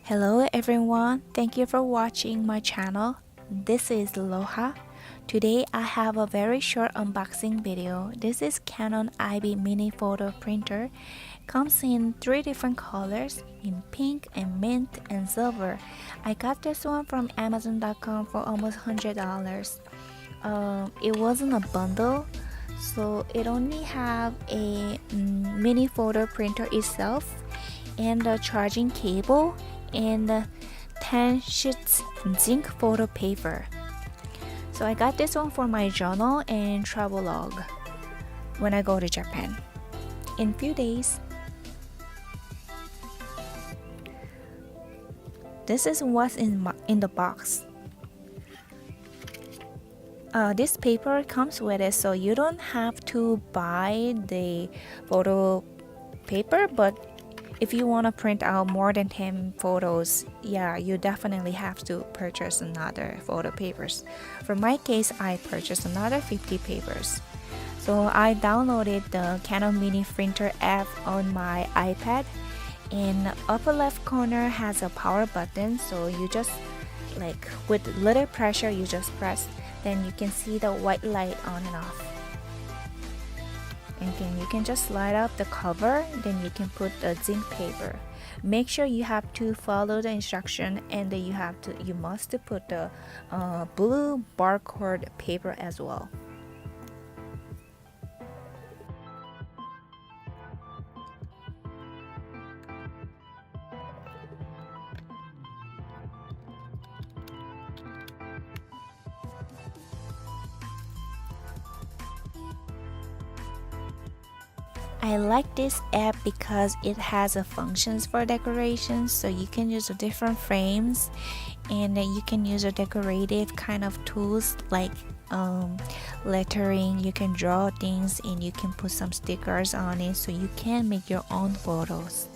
Hello everyone, thank you for watching my channel. This is Loha. Today I have a very short unboxing video. This is Canon IB mini photo printer. Comes in 3 different colors, in pink and mint and silver. I got this one from Amazon.com for almost $100. It wasn't a bundle, so it only have a mini photo printer itself and a charging cable and 10 sheets zinc photo paper. So I got this one for my journal and travel log when I go to Japan in few days. This is what's in the box. This paper comes with it, so you don't have to buy the photo paper, but if you want to print out more than 10 photos, yeah, you definitely have to purchase another photo papers. For my case, I purchased another 50 papers. So I downloaded the Canon mini printer app on my iPad. In upper left corner has a power button, so you just with little pressure you just press, then you can see the white light on and off. And then you can just slide up the cover, then you can put the zinc paper. Make sure you have to follow the instruction, and then you must put the blue barcode paper as well. I like this app because it has a functions for decorations, so you can use different frames, and then you can use a decorative kind of tools like lettering. You can draw things and you can put some stickers on it, so you can make your own photos.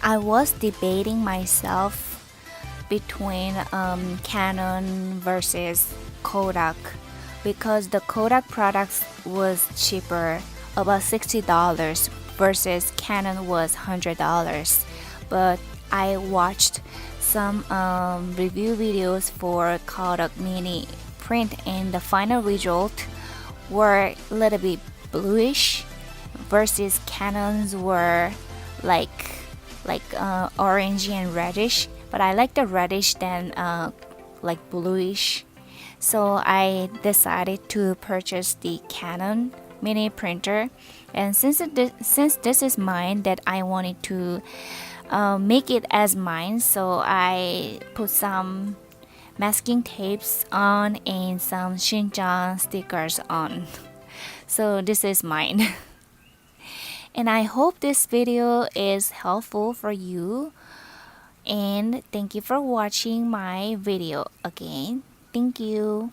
I was debating myself between Canon versus Kodak, because the Kodak products was cheaper, about $60, versus Canon was $100. But I watched some review videos for Kodak mini print, and the final result were a little bit bluish versus Canons were like orangey and reddish, but I like the reddish than like bluish. So I decided to purchase the Canon mini printer, and since this is mine, that I wanted to make it as mine, so I put some masking tapes on and some Shinjan stickers on. So this is mine. And I hope this video is helpful for you, and thank you for watching my video again. Thank you.